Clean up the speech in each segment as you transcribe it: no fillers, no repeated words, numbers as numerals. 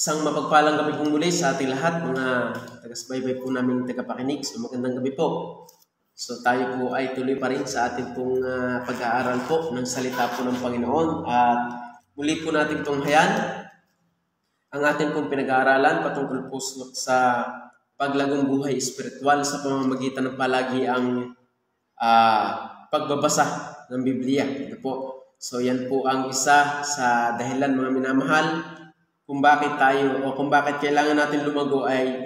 Isang mapagpalang gabi pong muli sa ating lahat, mga taga-subaybay po namin tagapakinig. So magandang gabi po. So tayo po ay tuloy pa rin sa ating pong pag-aaral po ng salita po ng Panginoon. At muli po natin tunghayan ang ating pong pinag-aaralan patungkol po sa paglagong buhay espiritual sa pamamagitan ng palagi ang pagbabasa ng Biblia. Ito po. So yan po ang isa sa dahilan, mga minamahal, kung bakit tayo o kung bakit kailangan natin lumago ay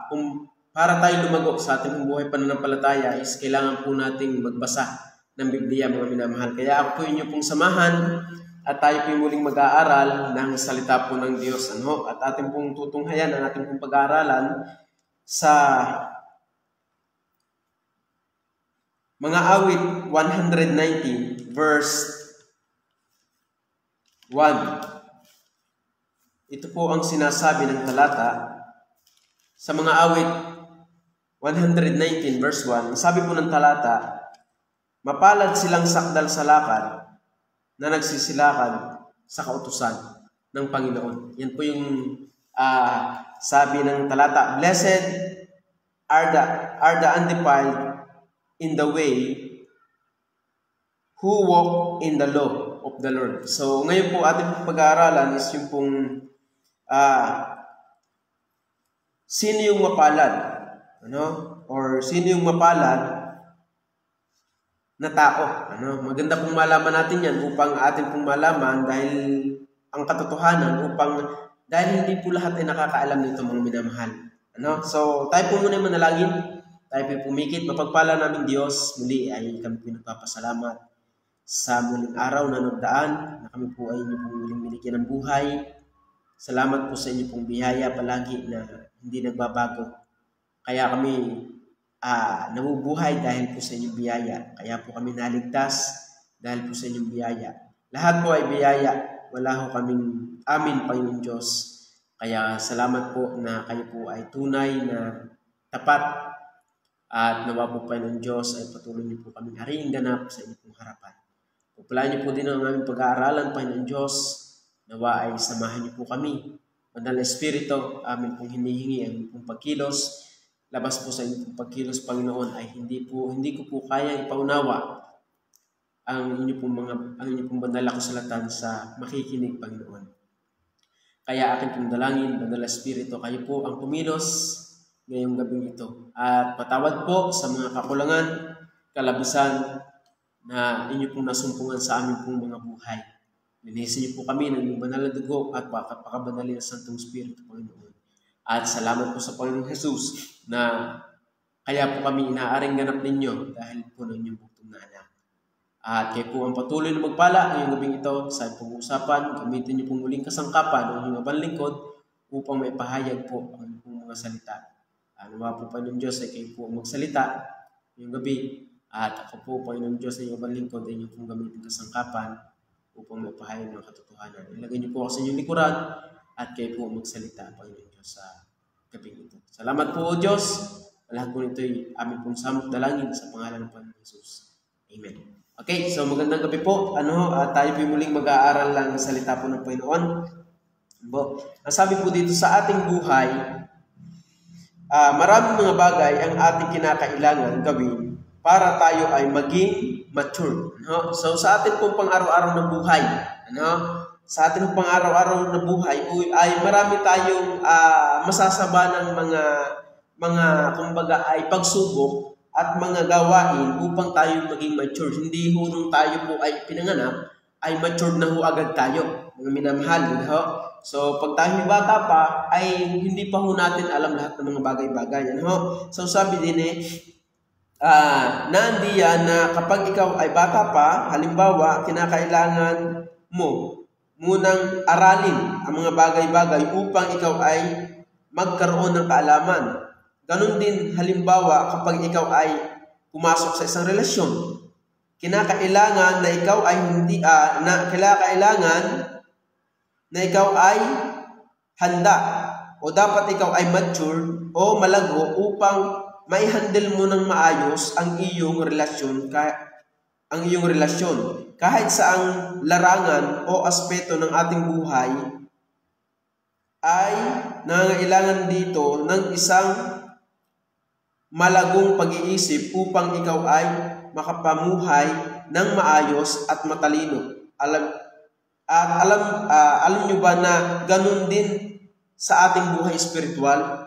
kung para tayo lumago sa ating buhay pananampalataya is kailangan po nating magbasa ng Biblia, mga minamahal. Kaya ako po inyo pong samahan at tayo po muling mag-aaral ng salita po ng Diyos. At ating pong tutunghayan ang ating pong pag-aaralan sa mga awit 190 verse 1. Ito po ang sinasabi ng talata sa mga awit 119 verse 1. Sabi po ng talata, mapalad silang sakdal sa lakad na nagsisilakad sa kautusan ng Panginoon. Yan po yung sabi ng talata. Blessed are the undefiled in the way who walk in the law of the Lord. So ngayon po ating pag-aaralan is yung pong sino yung mapalad? Or sino yung mapalad na tao? Maganda pong malaman natin yan upang atin pong malaman dahil ang katotohanan dahil hindi po lahat ay nakakaalam nito, mga minamahal. So tayo po muna manalangin. Tayo po pumikit. Mapagpala namin Diyos. Muli ay kami po nagpapasalamat sa muling araw na nagdaan na kami po ay inyo pong muling binigyan ng buhay. Salamat po sa inyo pong biyaya palagi na hindi nagbabago. Kaya kami nabubuhay dahil po sa inyong biyaya. Kaya po kami naligtas dahil po sa inyong biyaya. Lahat po ay biyaya. Wala ho kaming amin, Panginoon Diyos. Kaya salamat po na kayo po ay tunay na tapat. At nawa po, Panginoon Diyos, ay patuloy niyo po kaming hariing ganap sa inyong pong harapan. Pupulaan niyo po din ang aming pag-aaralan, Panginoon Diyos. Nawa ay samahan niyo po kami. Banal na Espiritu, amin pong hinihingi ang pong pagkilos. Labas po sa inyong pong pagkilos, Panginoon, ay hindi ko po kaya ipaunawa ang inyong pong banal na kasulatan sa makikinig, Panginoon. Kaya akin pong dalangin, Banal na Espiritu, kayo po ang pumilos ngayong gabing ito. At patawad po sa mga kakulangan, kalabisan na inyo pong nasumpungan sa amin pong mga buhay. Linisin niyo po kami ng inyong banal na dugo at pakabanalin ng Santong Espiritu, Panginoon. At salamat po sa Panginoong Jesus na kaya po kami inaaring ganap ninyo dahil po ng inyong bugtong na anak. At kayo po ang patuloy na magpala ngayong gabing ito sa pong usapan. Gamitin niyo pong muling kasangkapan ng inyong abanlingkod upang maipahayag po ang pong mga salita. Nawa po, Panginoon Diyos, ay kayo po magsalita ngayong gabi. At ako po, Panginoon Diyos, na inyong abanlingkod ay inyong pong gamitin kasangkapan upang maipahayag ng katotohanan. Ilagay niyo po ako sa inyong likuran at kayo po magsalita, Panginoon Diyos, sa gabing ito. Salamat po, O Diyos. Lahat po nito ay aming pong samot dalangin sa pangalan ng Panginoon Jesus. Amen. Okay, so magandang gabi po. Tayo po muling mag-aaral lang ng salita po ng Panginoon. Ang sabi po dito sa ating buhay, maraming mga bagay ang ating kinakailangan gawin para tayo ay maging mature. So sa atin pong pang-araw-araw na buhay, sa atin pong pang-araw-araw na buhay ay marami tayong masasaba ng mga kumbaga ay pagsubok at mga gawain upang tayo maging mature. Hindi ho nung tayo po ay pinanganak ay mature na ho agad tayo, mga minamahal. So pag tayo bata pa ay hindi pa ho natin alam lahat ng mga bagay-bagay. So sabi din nandiyan na kapag ikaw ay bata pa, halimbawa, kinakailangan mo munang aralin ang mga bagay-bagay upang ikaw ay magkaroon ng kaalaman. Ganon din, halimbawa, kapag ikaw ay pumasok sa isang relasyon, kinakailangan na ikaw ay kinakailangan na ikaw ay handa o dapat ikaw ay mature o malago upang mai-handle mo ng maayos ang iyong relasyon kahit saang larangan o aspeto ng ating buhay ay nangangailangan dito ng isang malagong pag-iisip upang ikaw ay makapamuhay ng maayos at matalino. Alam nyo ba na ganun din sa ating buhay spiritual?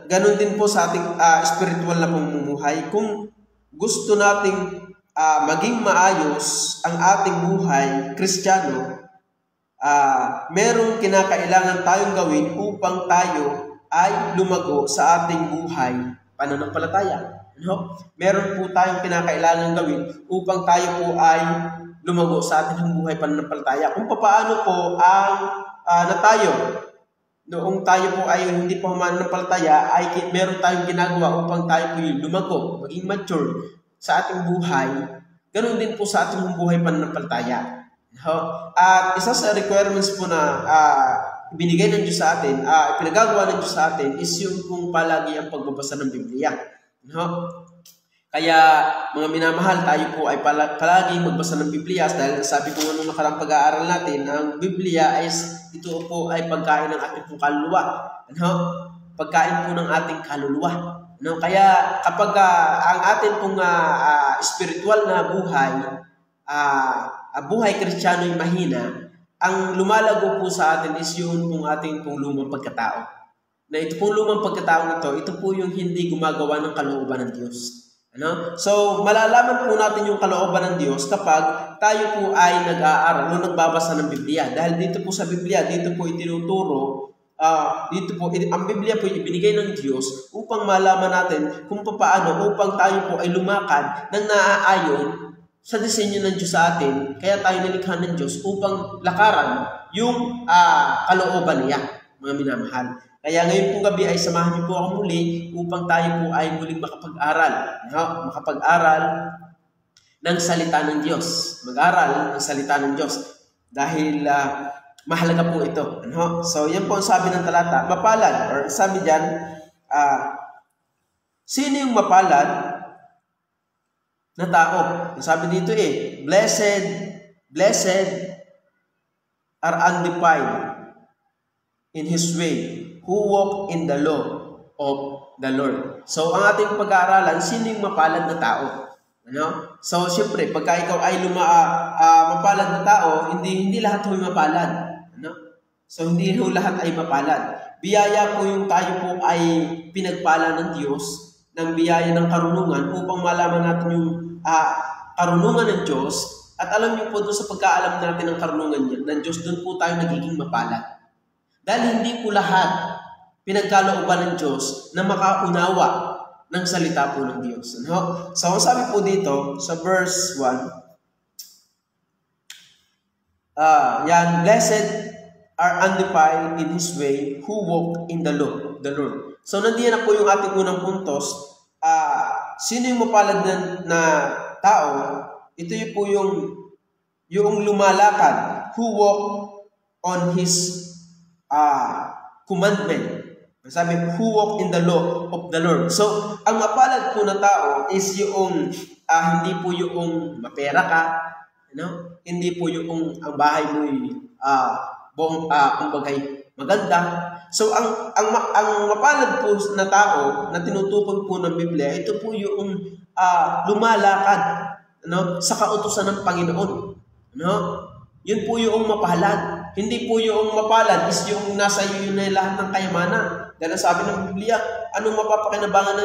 Ganun din po sa ating spiritual na pamumuhay. Kung gusto nating maging maayos ang ating buhay Kristiyano, merong kinakailangan tayong gawin upang tayo ay lumago sa ating buhay pananampalataya. No? Meron po tayong kinakailangan gawin upang tayo po ay lumago sa ating buhay pananampalataya. Kung paano po ang tayo, noong tayo po ay hindi pa mananampalataya, ay meron tayong ginagawa upang tayo po lumago, maging mature sa ating buhay. Ganun din po sa ating buhay pananampalataya. No? At isa sa requirements po na binigay ng Diyos sa atin, pinagagawa ng Diyos sa atin is yung kung palagi ang pagbabasa ng Biblia. No? Kaya mga minamahal, tayo po ay palagi magbasa ng Biblia dahil sabi ko nung nakarang pag-aaral natin, ang Biblia ay ito po ay pagkain ng ating pong kaluluwa. No? Pagkain po ng ating kaluluwa. No? Kaya kapag ang ating pong spiritual na buhay Kristiyano ay mahina, ang lumalago po sa atin is yun pong ating pong lumang pagkatao. Na ito pong lumang pagkatao ito po yung hindi gumagawa ng kalooban ng Diyos. Ano? So, malalaman po natin yung kalooban ng Diyos kapag tayo po ay nag-aaral o nagbabasa ng Biblia. Dahil dito po sa Biblia, dito po itinuturo, ang Biblia po ibinigay ng Diyos upang malaman natin kung paano upang tayo po ay lumakad ng naaayon sa disenyo ng Diyos sa atin, kaya tayo nilikha ng Diyos upang lakaran yung kalooban niya, mga minamahal. Kaya ngayon pong gabi ay samahan niyo po ako muli upang tayo po ay muling makapag-aral. No? Makapag-aral ng salita ng Diyos. Mag-aral ng salita ng Diyos. Dahil mahalaga po ito. No? So yan po ang sabi ng talata. Mapalad, or sabi dyan, sino yung mapalad na tao? Sabi dito blessed are undefiled in His way, who walk in the law of the Lord. So, ang ating pag-aaralan, sino yung mapalad na tao? Ano? So, siyempre, pagka ikaw ay mapalad na tao, hindi lahat ay mapalad. Ano? So, hindi lahat ay mapalad. Biyaya po yung tayo po ay pinagpala ng Diyos, ng biyaya ng karunungan upang malaman natin yung karunungan ng Diyos. At alam niyo po doon sa pagkaalam natin ng karunungan ng Diyos, doon po tayo nagiging mapalad. Dahil hindi po lahat pinagkalooban ng Diyos na makaunawa ng salita po ng Diyos. Ano? So, ang sabi po dito sa verse 1, blessed are undefiled in His way who walk in the law of the Lord. So, nandiyan na po yung ating unang puntos. Sino yung mapalad na tao? Ito yung po yung lumalakad, who walk on His commandment. Sabi, who walk in the law of the Lord. So, ang mapalad po na tao is yung hindi po yung mapera ka, hindi po yung ang bahay mo kumbagay maganda. So, ang mapalad po na tao na tinutukoy po ng Biblia, ito po yung lumalakad sa kautusan ng Panginoon. Yun po yung mapalad. Hindi po yung mapalad is yung nasa iyo na lahat ng kayamanan. Dahil sabi ng Biblia, anong mapapakinabangan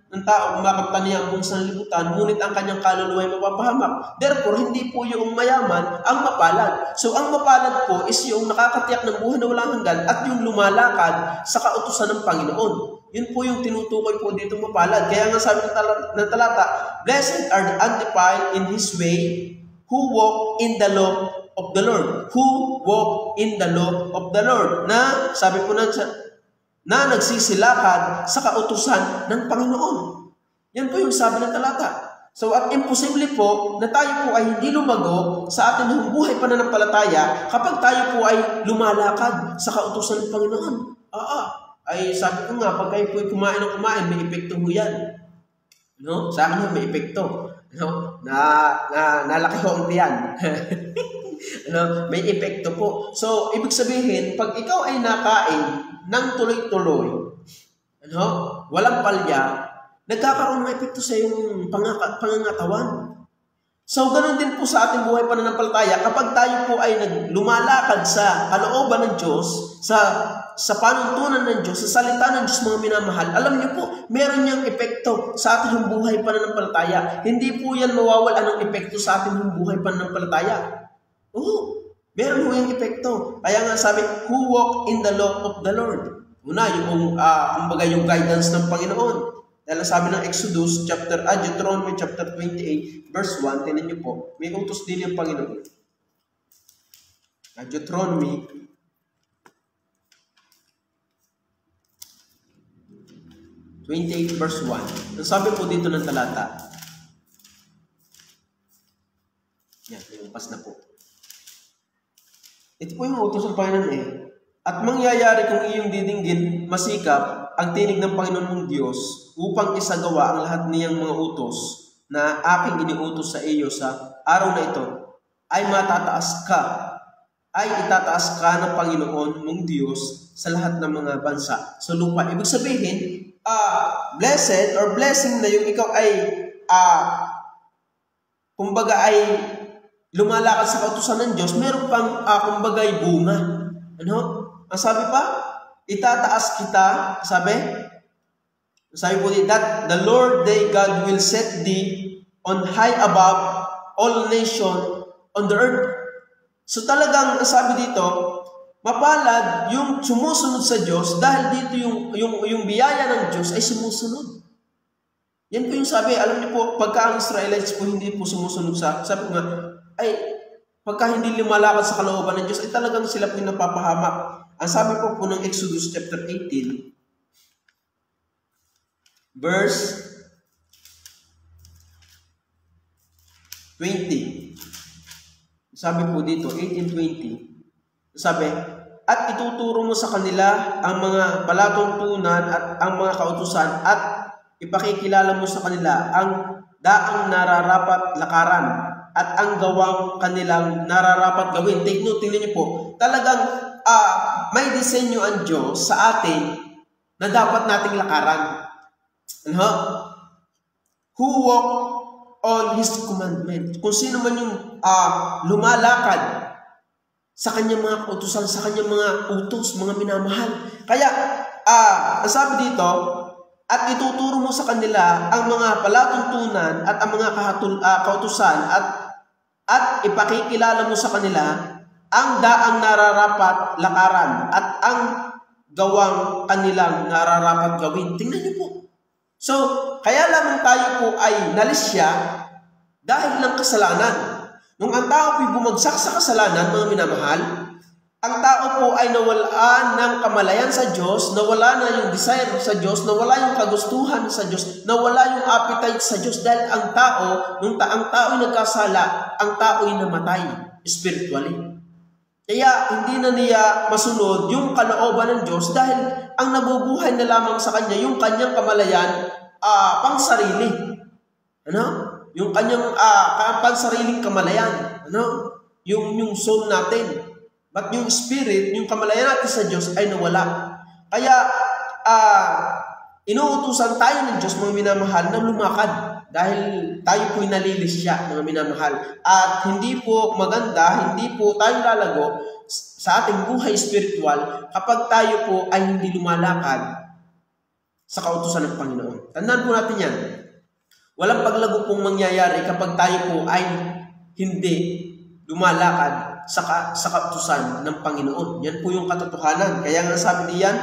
ng tao kung makamta niya ang buong sanlibutan, ngunit ang kanyang kaluluwa ay mapapahamak. Therefore, hindi po yung mayaman ang mapalad. So, ang mapalad po is yung nakakatiyak ng buhay na walang hanggan at yung lumalakad sa kautusan ng Panginoon. Yun po yung tinutukoy po dito mapalad. Kaya nga sabi ng talata, blessed are the undefiled in His way, who walk in the law of the Lord. Who walk in the law of the Lord. Na, sabi po na nagsisilakad sa kautusan ng Panginoon. Yan po yung sabi ng talata. So, at imposible po na tayo po ay hindi lumago sa ating buhay pananampalataya kapag tayo po ay lumalakad sa kautusan ng Panginoon. Ay sabi ko nga, pag kayo po ay kumain, may epekto mo yan. Sa akin may epekto. Nalaki ho ang tiyan. May epekto po. So, ibig sabihin, pag ikaw ay nakain ng tuloy-tuloy, walang palya, nagkakaroon ng epekto sa iyong pangangatawan. So, ganun din po sa ating buhay pananampalataya, kapag tayo po ay lumalakad sa kalooban ng Diyos, sa panuntunan ng Diyos, sa salita ng Diyos, mga minamahal, alam niyo po, meron niyang epekto sa ating buhay pananampalataya. Hindi po yan mawawala ng epekto sa ating buhay pananampalataya. Oo, meron po yung epekto. Kaya nga sabi, who walk in the law of the Lord? Una, kumbaga yung guidance ng Panginoon. Dahil sabi ng Deuteronomy chapter 28, verse 1, tinan niyo po, may utos din yung Panginoon. Deuteronomy 28, verse 1. Ang sabi po dito ng talata. Yan, lumpas na po. Ito po yung utos ng Panginoon At mangyayari kung iyong didinggin masikap ang tinig ng Panginoon mong Diyos upang isagawa ang lahat niyang mga utos na aking iniutos sa iyo sa araw na ito, ay itataas ka ng Panginoon mong Diyos sa lahat ng mga bansa sa lupa. Ibig sabihin, blessed or blessing na yung ikaw ay kumbaga ay lumalakad sa kautusan ng Diyos, meron pang kumbaga ay bunga. Ang sabi pa, itataas kita, sabi po that the Lord thy God will set thee on high above all nation on the earth. So talagang sabi dito, mapalad yung sumusunod sa Diyos dahil dito yung biyaya ng Diyos ay sumusunod. Yan po yung sabi, alam niyo po, pagka ang Israelites po hindi po sumusunod sabi nga, ay pagka hindi lumalakad sa kalooban ng Diyos, ay talagang sila po yung napapahamak. Ang sabi po ng Exodus chapter 18, verse 20. Sabi po dito, 18:20. Sabi, at ituturo mo sa kanila ang mga palatuntunan at ang mga kautusan at ipakikilala mo sa kanila ang daang nararapat lakaran at ang gawang kanilang nararapat gawin. Take note, tingnan niyo po. Talagang may disenyo ang Diyos sa atin na dapat nating lakaran. Who walk on His commandment. Kung sino man yung lumalakad sa kanyang mga kautusan, sa kanyang mga utos, mga minamahal. Kaya, ang sabi dito, at ituturo mo sa kanila ang mga palatuntunan at ang mga kautusan at ipakikilala mo sa kanila ang daang nararapat lakaran at ang gawang kanilang nararapat gawin. Tingnan niyo po. So, kaya lamang tayo po ay nalisya dahil ng kasalanan. Nung ang tao po'y bumagsak sa kasalanan, mga minamahal, ang tao po ay nawalaan ng kamalayan sa Diyos, nawala na yung desire sa Diyos, nawala yung kagustuhan sa Diyos, nawala yung appetite sa Diyos dahil ang tao, nung ang tao ay nagkasala, ang tao ay namatay spiritually. Kaya hindi na niya masunod yung kalooban ng Diyos dahil ang nabubuhay na lamang sa kanya yung kanyang kamalayan pang sarili. Yung kanyang pang sariling kamalayan. Yung soul natin. But yung spirit, yung kamalayan natin sa Diyos ay nawala. Kaya inuutusan tayo ng Diyos, mga minamahal, na lumakad. Dahil tayo po'y nalilisya, mga minamahal. At hindi po maganda, hindi po tayo lalago sa ating buhay spiritual kapag tayo po ay hindi lumalakad sa kautusan ng Panginoon. Tandaan po natin yan. Walang paglago pong mangyayari kapag tayo po ay hindi lumalakad sa kautusan ng Panginoon. Yan po yung katotohanan. Kaya nga sabi niyan,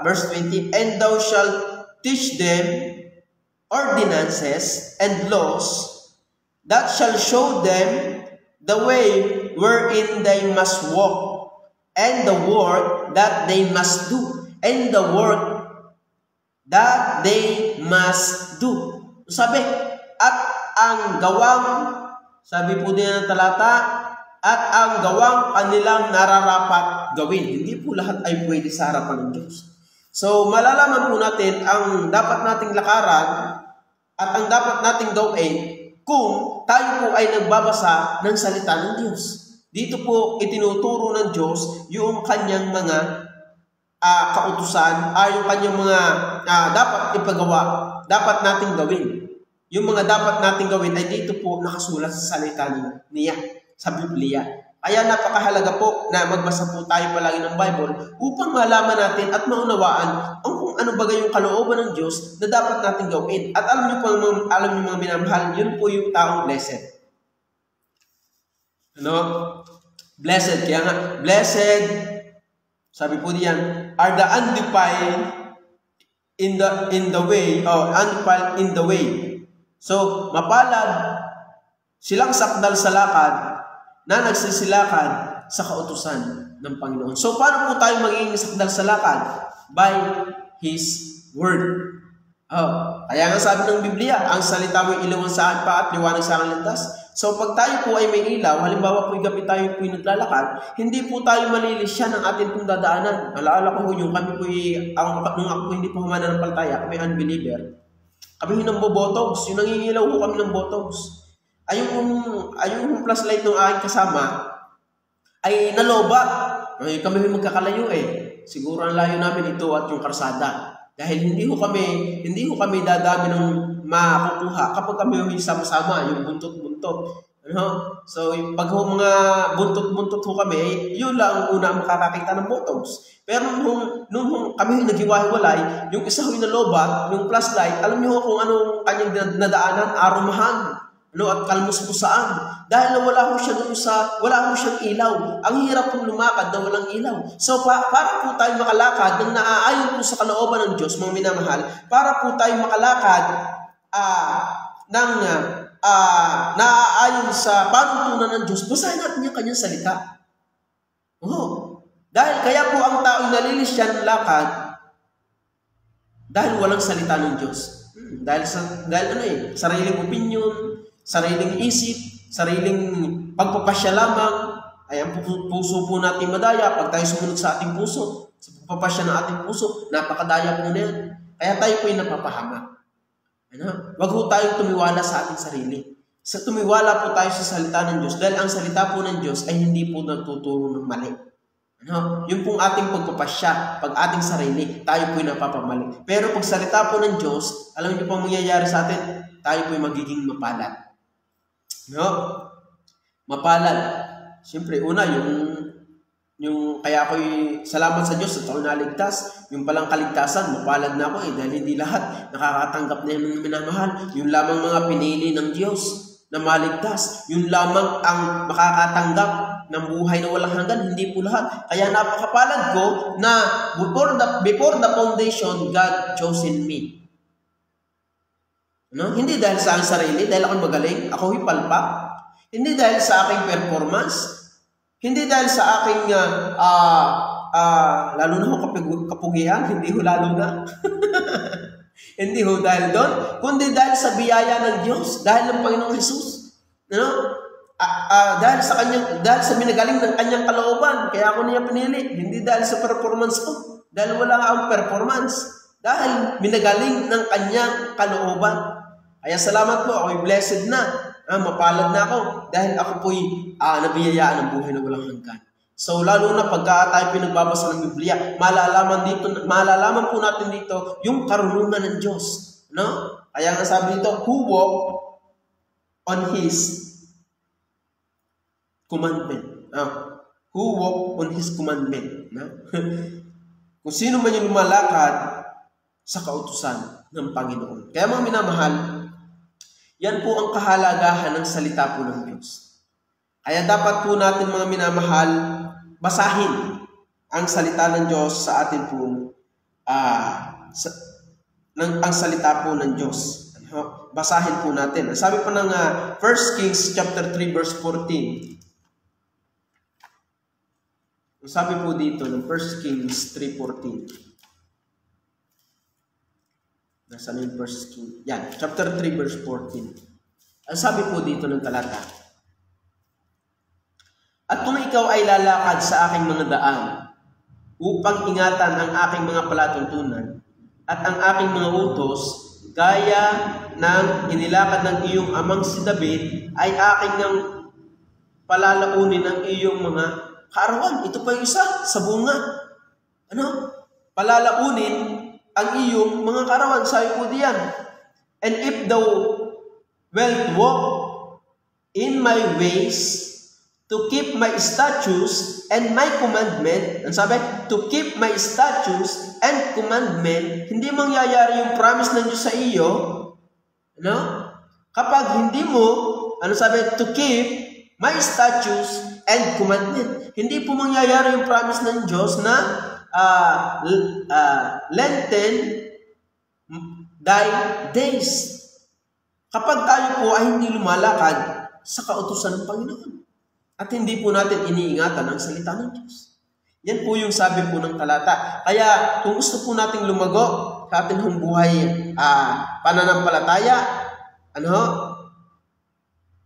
verse 20, and thou shalt teach them ordinances and laws that shall show them the way wherein they must walk, and the work that they must do, and the work that they must do. Sabi, at ang gawang, sabi po din ng talata, at ang gawang kanilang nararapat gawin. Hindi po lahat ay pwede sa harapan ng Diyos. So, malalaman po natin ang dapat nating lakaran at ang dapat nating gawin kung tayo po ay nagbabasa ng salita ng Diyos. Dito po itinuturo ng Diyos yung kanyang mga kautusan, yung kanyang mga dapat ipagawa, dapat nating gawin. Yung mga dapat nating gawin ay dito po nakasulat sa salita niya, sa Biblia. Kaya napakahalaga po na magbasa po tayo palagi ng Bible upang malaman natin at maunawaan kung ano bagay yung kalooban ng Diyos na dapat nating gawin. At alam niyo po, mga minamahal, yun po yung taong blessed. Ano? Blessed. Kaya nga, blessed, sabi po diyan, are the undefiled in the way, undefiled in the way. So, mapalad silang sakdal sa lakad na nagsisilakad sa kautusan ng Panginoon. So, paano po tayo magiging sakdal sa lakad? By His Word. Kaya nga sabi ng Biblia, ang salita mo'y ilaw sa akin pa at liwanag sa aking landas. So, pag tayo po ay may ilaw, halimbawa po'y gabi tayo po'y naglalakad, hindi po tayo malilisyan ng ating pong dadaanan. Alaala ko po yung kami po'y, nung ako po hindi po mananampalataya, kami unbeliever. Kami ng botox, yung nangingilaw po kami ng botox. Ayun flashlight ng aking kasama ay nalobat. Kami magkakalayo Siguro ang layo namin ito at yung karsada. Dahil hindi ko kami dadami ng makukuha kapag kami sama-sama, yung buntot-buntot. So, pag mga buntot-buntot ho kami, yun lang ang una makakakita ng botox. Pero nung kami naghiwa-hiwalay, yung isa ho'y nalobat, yung flashlight, alam niyo kung anong kanyang nadaanan, arumahan. At kalmusmusaan. Dahil wala ko siyang ilaw. Ang hirap pong lumakad na walang ilaw. So, para po tayo makalakad ng naaayon po sa kalooban ng Diyos, mga minamahal, para po tayo makalakad naaayon sa panuntunan ng Diyos, basahin natin yung kanyang salita. Dahil kaya po ang tao nalilis siya ng lakad dahil walang salita ng Diyos. Dahil sariling opinion, sariling isip, sariling pagpapasya lamang, ay ang puso po natin madaya. Pag tayo sumunod sa ating puso, sa pagpapasya ng ating puso, napakadaya po na yan. Kaya tayo po ay napapahama. Wag po tayong tumiwala sa ating sarili. Tumiwala po tayo sa salita ng Diyos dahil ang salita po ng Diyos ay hindi po nagtuturo ng mali. Yung pong ating pagpapasya, pag ating sarili, tayo po ay napapamali. Pero pag salita po ng Diyos, alam niyo po ang mangyayari sa atin, tayo po ay magiging mapalad. Mapalad. Siyempre, una, yung kaya ako'y salamat sa Diyos sa taong naligtas. Yung palang kaligtasan, mapalad na ako dahil hindi lahat nakakatanggap na yung minamahal. Yung lamang mga pinili ng Diyos na maligtas. Yung lamang ang makakatanggap ng buhay na walang hanggan, hindi po lahat. Kaya napakapalad ko na before the foundation, God chosen me. Hindi dahil sa aking sarili, dahil ako magaling, ako palpak. Hindi dahil sa aking performance. Hindi dahil sa aking, lalo na ako kapugian, hindi ho lalo na. Hindi ho dahil doon, kundi dahil sa biyaya ng Diyos, dahil ng Panginoong Jesus. Dahil sa minagaling ng kanyang kalooban, kaya ako niya pinili. Hindi dahil sa performance ko, dahil wala akong performance. Dahil minagaling ng kanyang kalooban. Kaya salamat po, ako'y blessed na. Mapalad na ako dahil ako po'y nabiyayaan ng buhay na walang hanggan. So, lalo na pagka tayo pinagbabasa ng Biblia, malalaman po natin dito yung karunungan ng Diyos. Kaya nga sabi dito, who walk on His commandment. Who walk on His commandment. Kung sino man yung lumalakad sa kautusan ng Panginoon. Kaya mga minamahal, yan po ang kahalagahan ng salita po ng Diyos. Kaya dapat po natin mga minamahal, basahin ang salita ng Diyos sa atin po, ang salita po ng Diyos. Basahin po natin. Sabi pa ng 1 Kings chapter 3 verse 14. Sabi po dito ng 1 Kings 3:14. Nasaan yung verse 2? Yan, chapter 3, verse 14. Ang sabi po dito ng talata, at kung ikaw ay lalakad sa aking mga daan, upang ingatan ang aking mga palatuntunan, at ang aking mga utos gaya ng inilakad ng iyong amang si David, ay aking nang palalaunin ang iyong mga kaarawan. Ito pa yung isa sa bunga. Palalaunin ang iyong mga kaarawan. Sabi po diyan, and if thou wilt walk in my ways, to keep my statutes and my commandment, ang sabi, to keep my statutes and commandment, hindi mangyayari yung promise ng Diyos sa iyo, kapag hindi mo, sabi, to keep my statutes and commandment. Hindi po mangyayari yung promise ng Diyos na lengthen thy days. Kapag tayo po ay hindi lumalakad sa kautusan ng Panginoon. At hindi po natin iniingatan ang salita ng Diyos. Yan po yung sabi po ng talata. Kaya kung gusto po nating lumago sa ating buhay pananampalataya,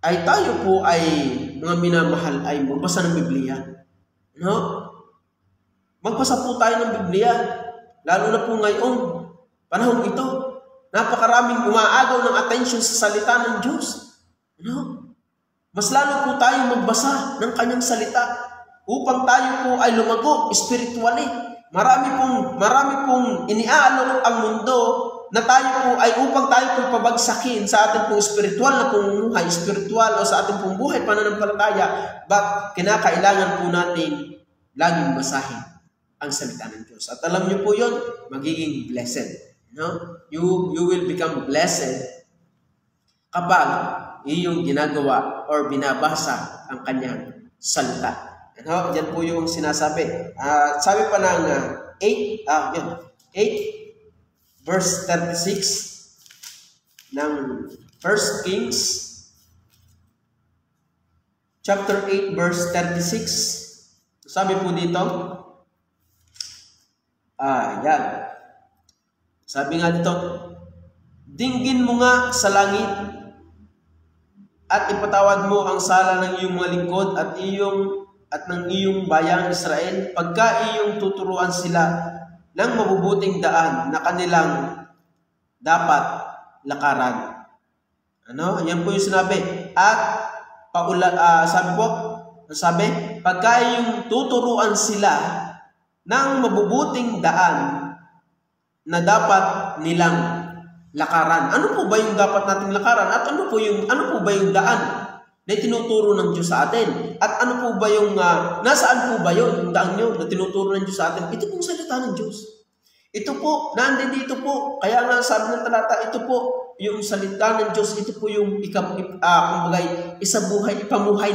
ay tayo po ay mga minamahal ay magbasa ng Biblia. Magbasa po tayo ng Biblia. Lalo na po ngayon, panahon ito, napakaraming umaagaw ng atensyon sa salita ng Diyos. Mas lalo po tayo magbasa ng kanyang salita upang tayo po ay lumago spiritually. Marami pong iniaalok ang mundo na tayo po ay upang tayo po pabagsakin sa ating pong spiritual na pamumuhay, spiritual o sa ating pong buhay pananampalataya, but kinakailangan po natin laging basahin ang salita ng Diyos. At alam niyo po yun, magiging blessed. You will become blessed kapag iyong ginagawa or binabasa ang kanyang salita. Yan po yung sinasabi. Sabi pa ng 8 verse 36 ng 1 Kings chapter 8 verse 36. Sabi po dito, yan. Sabi nga dito, dinggin mo nga sa langit at ipatawad mo ang sala ng iyong mga lingkod at ng iyong bayang Israel, pagka iyong tuturuan sila ng mabubuting daan na kanilang dapat lakaran. Yan po yung sinabi. At sabi, pagka iyong tuturuan sila ng mabubuting daan na dapat nilang lakaran. Ano po ba yung dapat nating lakaran? At ano po ba yung daan na tinuturo ng Diyos sa atin? At ano po ba yung nasaan po ba yung daan nyo na tinuturo ng Diyos sa atin? Ito pong salita ng Diyos. Ito po, nandito po. Kaya nga sabi ng talata, ito po yung salita ng Diyos. Ito po yung ipamuhay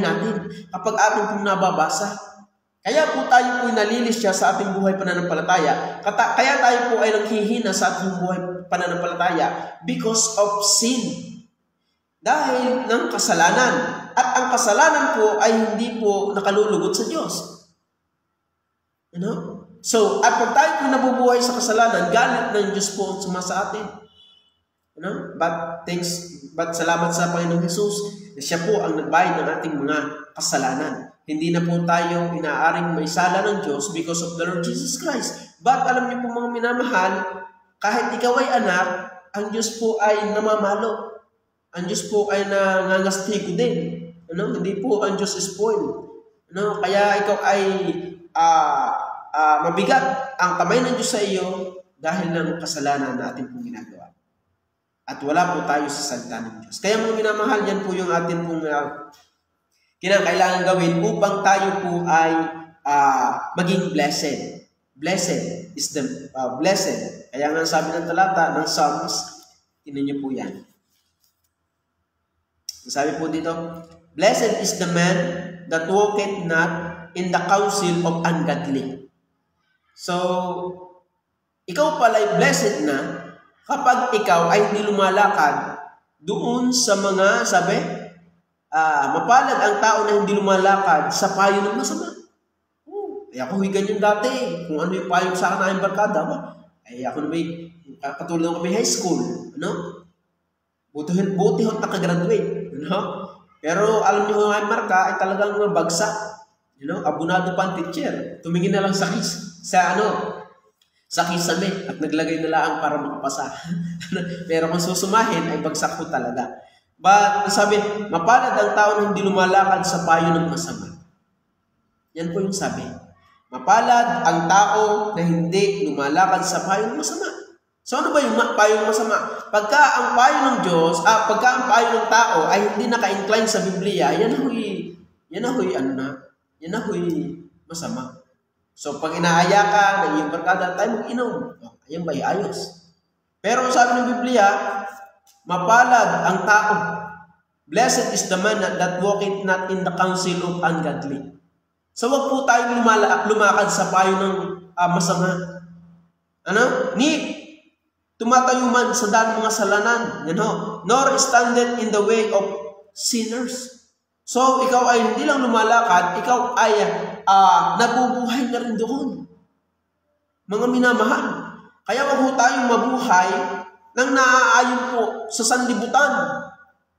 natin kapag ating pong nababasa. Kaya po tayo po nalilis siya sa ating buhay pananampalataya. Kaya tayo po ay nanghihina sa ating buhay pananampalataya because of sin. Dahil ng kasalanan. At ang kasalanan po ay hindi po nakalulugod sa Diyos. So, at pag tayo po nabubuhay sa kasalanan, galit ng Diyos po ang sumasa atin. But salamat sa Panginoong Jesus na siya po ang nagbayad ng ating mga kasalanan. Hindi na po tayo inaaring may sala ng Diyos because of the Lord Jesus Christ. But alam niyo po mga minamahal, kahit ikaw ay anak, ang Diyos po ay namamalo. Ang Diyos po ay nangangastigo din. Hindi po ang Diyos spoil. Kaya ikaw ay mabigat ang kamay ng Diyos sa iyo dahil ng kasalanan na ating pong ginagawa. At wala po tayo sa salita ng Diyos. Kaya mga minamahal, yan po yung ating pong kinakailangan gawin upang tayo po ay maging blessed. Blessed is the blessed. Kaya nga sabi ng talata ng Psalms, tinan niyo po yan. Sabi po dito, blessed is the man that walketh not in the counsel of ungodly. So, ikaw pala ay blessed na kapag ikaw ay hindi lumalakad doon sa mga, mapalad ang tao na hindi lumalakad sa payo ng masama. Ako ganyan dati. Kung ano yung payo sa akin na yung barkada, ako na may katulad ng kami high school. Buti hot nakagraduate. Pero alam niyo ang marka ay talagang bagsak. Abunado pa ang teacher. Tumingin na lang sa sa kisame at naglagay na lang para makapasa. Pero kung susumahin ay bagsak po talaga. But sabi, mapalad ang tao na hindi lumalakad sa payo ng masama. Yan po yung sabi. Mapalad ang tao na hindi lumalakad sa payo ng masama. So ano ba yung payo ng masama? Pagka ang payo ng Diyos, pagka ang payo ng tao ay hindi naka-incline sa Biblia, yan ahoy masama. So pag inaaya ka ng iyong barkada, tayo mag-inom. Ayan ba ayos? Pero sabi ng Biblia, mapalad ang tao. Blessed is the man that walketh not in the counsel of ungodly. So wag po tayong lumakad sa payo ng masama. Ni tumatayo man sa daan mga salanan, nor standeth in the way of sinners. So ikaw ay hindi lang lumalakad, ikaw ay nabubuhay na rin doon. Mga minamahal, kaya wag po tayong mabuhay nang naaayon po sa sanlibutan.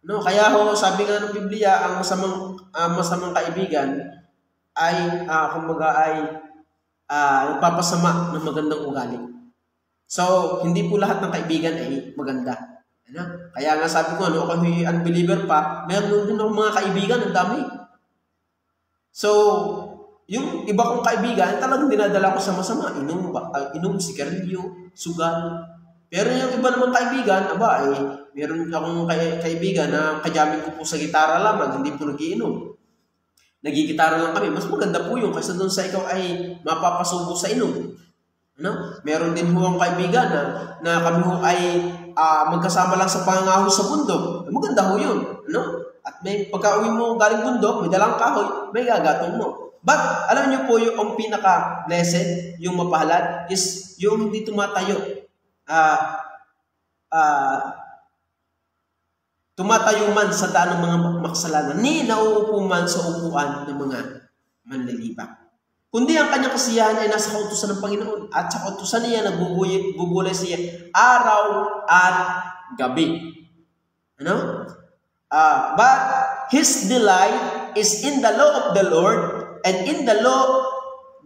Kaya sabi nga ng Biblia, ang masamang kaibigan ay nagpapasama ng magandang ugali. So, hindi po lahat ng kaibigan ay maganda. Kaya nga sabi ko, ako may unbeliever pa, meron din akong mga kaibigan, ang dami. So, yung iba kong kaibigan, talagang dinadala ko sa masama. Inom, sigarilyo, sugal. Pero yung iba naman kaibigan, meron akong kaibigan na kajamin ko po sa gitara lamang, hindi po nagiinom. Nagigitara lang kami. Mas maganda po yun kaysa doon sa ikaw ay mapapasubo sa inom. Meron din ho ang kaibigan na kami ho ay magkasama lang sa pangangahos sa bundok. Maganda ho yun. At may pagka-uwi mo galing bundok, may dalang kahoy, may gagatong mo. But alam niyo po yung pinaka-blessed, yung mapalad, is yung hindi tumatayo. Tumatayo man sa daan ng mga makasalanan, ni nauupo man sa upuan ng mga manlilibak. Kundi ang kanyang kasiyahan ay nasa kautusan ng Panginoon, at sa kautusan niya nagbubulay siya araw at gabi. But his delight is in the law of the Lord, and in the law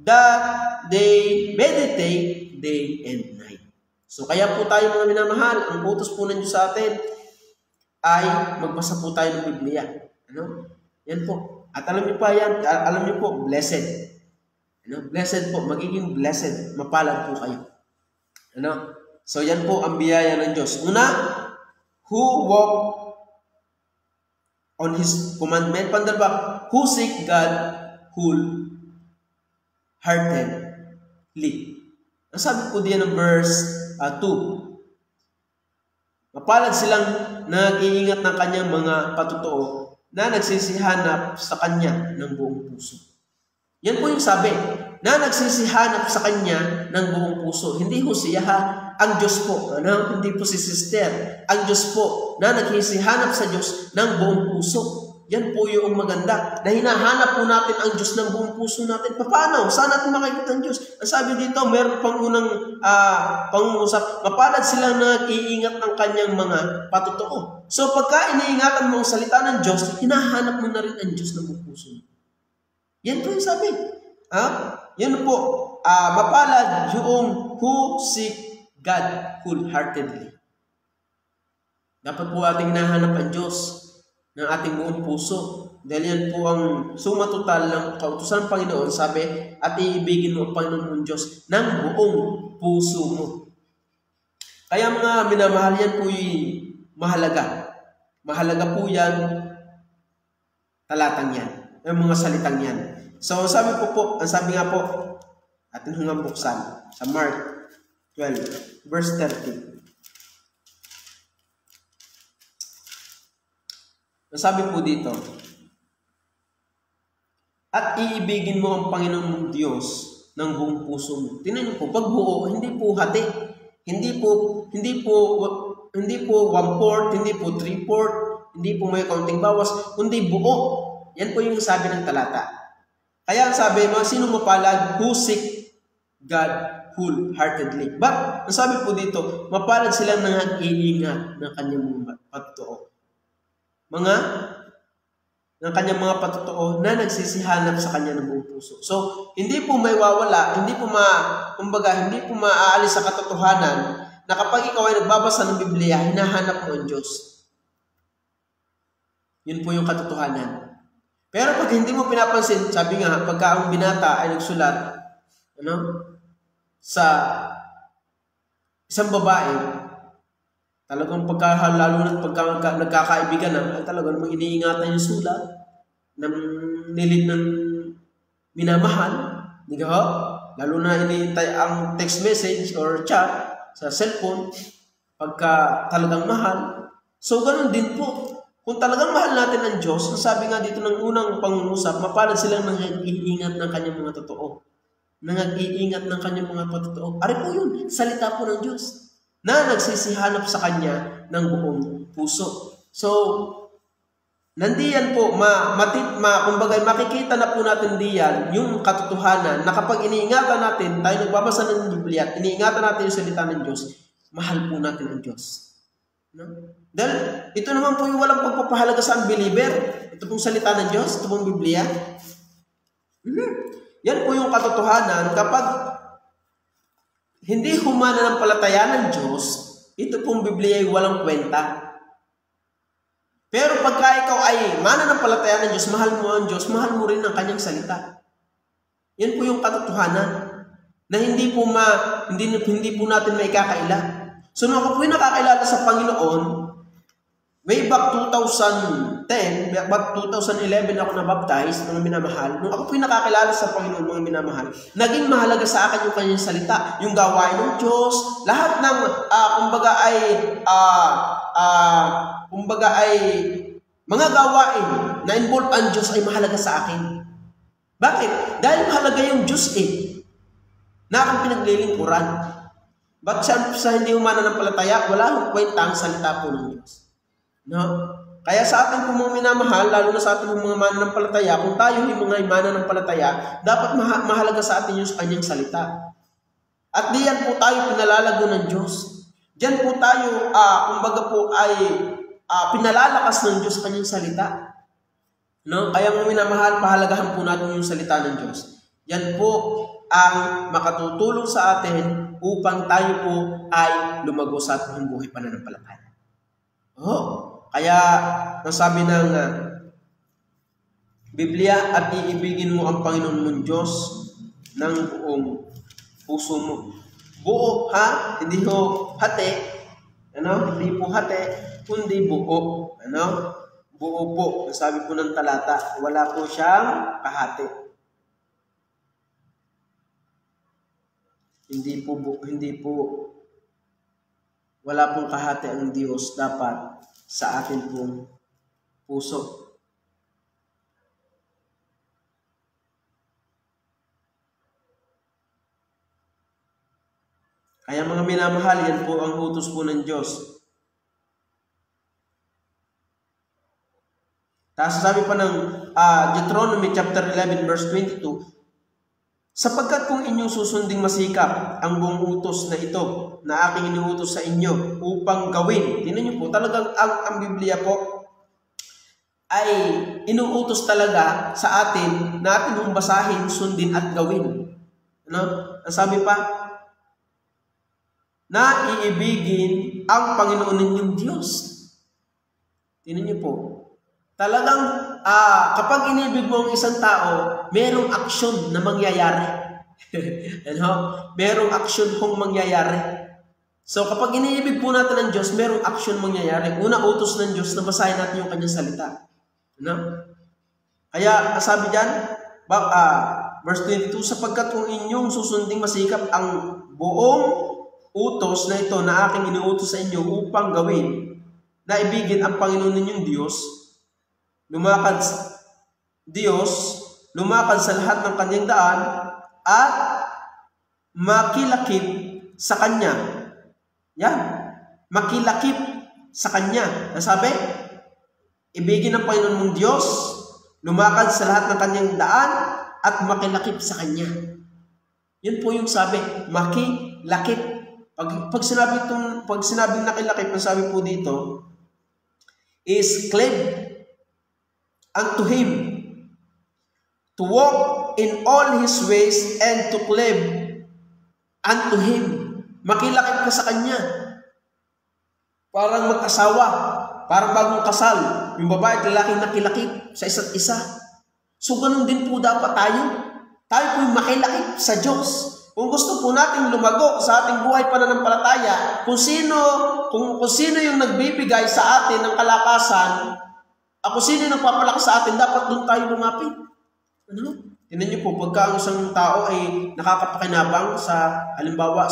that they meditate day and night. So kaya po tayo mga minamahal, ang utos po ng Diyos sa atin ay magbasa po tayo ng Biblia. Yan po. At alam niyo po, blessed. Blessed po, magiging blessed, mapalad po kayo. So yan po ang biyaya ng Diyos. Una, who walk on His commandment. Pandalwa, who seek God wholeheartedly. Ang sabi po diyan ng verse 2, mapalad silang nag-iingat ng kanyang mga patotoo na nagsisihanap sa kanya ng buong puso. Yan po yung sabi, na nagsisihanap sa kanya ng buong puso. Hindi ho siya ang Diyos po. Hindi po si sister. Ang Diyos po na nagsisihanap sa Diyos ng buong puso. Yan po yung maganda. Na hinahanap po natin ang Diyos ng buong puso natin. Paano? Saan natin makikita ang Diyos? Ang sabi dito, meron pang unang pangungusap, mapalad silang nag-iingat ng kanyang mga patotoo. So pagka iniingatan mo ang salita ng Diyos, hinahanap mo na rin ang Diyos ng buong puso. Yan po yung sabi. Yan po, mapalad yung who seek God wholeheartedly. Dapat po ating hinahanap ang Diyos ng ating buong puso. Dahil yan po ang suma total ng kautusan ng Panginoon, sabi, at iibigin mo ang Panginoon mong Diyos ng buong puso mo. Kaya mga minamahal, yan po yung mahalaga. Mahalaga po yan, talatang yan, ang mga salitang yan. So, sabi nga po, atin hanggang buksan sa Mark 12, verse 30. Sabi po dito, at iibigin mo ang Panginoon mong Diyos ng buong puso mo. Tingnan niyo po, pagbuo, hindi po hati. Hindi po 1/4, hindi po 3/4, hindi po may kaunting bawas, kundi buo. Yan po yung sabi ng talata. Kaya ang sabi, sino mapalad? Who seek God wholeheartedly. But, ang sabi po dito, mapalad silang nag-iingat ng kanyang mga patotoo. Mga ng kanyang mga patotoo na nagsisihanap sa kanya ng buong puso. So, hindi po may wawala, hindi po maaalis sa katotohanan na kapag ikaw ay nagbabasa ng Biblia, hinahanap mo ang Diyos. Yun po yung katotohanan. Pero pag hindi mo pinapansin, sabi nga, pagka ang binata ay nagsulat, sa isang babae, talagang lalo na pagka nagkakaibigan na, talagang namang iniingatan yung sulat ng nilid ng minamahal. Di ba? Lalo na iniintay ang text message or chat sa cellphone pagka talagang mahal. So, ganun din po. Kung talagang mahal natin ang Diyos, sabi nga dito ng unang pangungusap, mapalad silang nag-iingat ng kanyang mga totoo. Nag-iingat ng kanyang mga totoo. Ari po yun, salita po ng Diyos na nagsisihanap sa Kanya ng buong puso. So, nandiyan po, kumbaga makikita na po natin diyan yung katotohanan na kapag iniingatan natin, tayo nagbabasa ng Biblia, iniingatan natin yung salita ng Diyos, mahal po natin ang Diyos. Dahil ito naman po yung walang pagpapahalaga sa unbeliever. Ito pong salita ng Diyos, ito pong Biblia. Yan po yung katotohanan kapag hindi humana ng palataya ng Diyos, ito pong Biblia ay walang kwenta. Pero pagka ikaw ay mananampalataya ng Diyos, mahal mo ang Diyos, mahal mo rin ang kanyang salita. Yan po yung katotohanan na hindi po natin maikakaila. So, nung ako po yung nakakilala sa Panginoon, way back 2010, back 2011 ako na-baptize, mga minamahal. Nung ako po yung nakakilala sa Panginoon, mga minamahal, naging mahalaga sa akin yung kanyang salita, yung gawain ng Diyos, lahat ng, mga gawain na involve ang Diyos ay mahalaga sa akin. Bakit? Dahil mahalaga yung Diyos na akong pinaglilingkuran. Ba't sa hindi umana ng palataya, wala akong kwenta ang salita po ng Diyos. Kaya sa ating po mga minamahal, lalo na sa ating mga mananampalataya, kung tayo yung mga mananampalataya, dapat mahalaga sa atin yung kanyang salita. At diyan po tayo pinalalago ng Diyos. Diyan po tayo, pinalalakas ng Diyos kanyang salita. Kaya mga minamahal, pahalagahan po natin yung salita ng Diyos. Yan po ang makatutulong sa atin upang tayo po ay lumago sa ating buhay pananampalataya. Kaya nasabi ng Biblia, at iibigin mo ang Panginoon mong Diyos ng buong puso mo. Buo, hindi ho hati. Hindi po hati, kundi buo. Buo po. Nasabi po ng talata, wala po siyang kahati. Hindi po wala pong kahati ang Diyos dapat sa atin pong puso. Kaya mga minamahal, yan po ang utos po ng Diyos. Tapos sabi pa ng Deuteronomy chapter 11 verse 22, sapagkat kung inyong susunding masikap ang buong utos na ito na aking iniutos sa inyo upang gawin. Tingnan niyo po, talagang ang Biblia po ay inuutos talaga sa atin na atin mong basahin, sundin at gawin. Ang sabi pa, na iibigin ang Panginoon ninyong Diyos. Tingnan niyo po, talagang kapag inibig mo ang isang tao, merong aksyon na mangyayari. Merong aksyon kung mangyayari. So kapag iniibig po natin ang Diyos, merong aksyon mangyayari. Una, utos ng Diyos na basahin natin yung kanyang salita. Kaya sabi dyan, verse 22, sapagkat kung inyong susunding masikap ang buong utos na ito na aking iniutos sa inyo upang gawin, na ibigin ang Panginoon ninyong Diyos, lumakad sa lahat ng kanyang daan at makilakip sa Kanya. Yan. Makilakip sa Kanya. Nasabi? Ibigin ng Panginoon mong Diyos, lumakad sa lahat ng kanyang daan at makilakip sa Kanya. Yan po yung sabi, makilakip. Pag sinabing nakilakip, ang sabi po dito is cleave. unto him, to walk in all his ways, and to cleave unto him. Makilakip ka sa kanya. Parang mag-asawa, parang bagong kasal. Yung babae at lalaki nakilakip sa isa't isa. So ganun din po dapat tayo. Tayo po yung makilakip sa Diyos. Kung gusto po natin lumago sa ating buhay pananampalataya, kung sino yung nagbibigay sa atin ng kalakasan, kung sino yung nagpapalakas sa atin, dapat doon tayo lumapit. Ano? Tingnan niyo po, pagka ang isang tao ay nakakapakinabang sa, halimbawa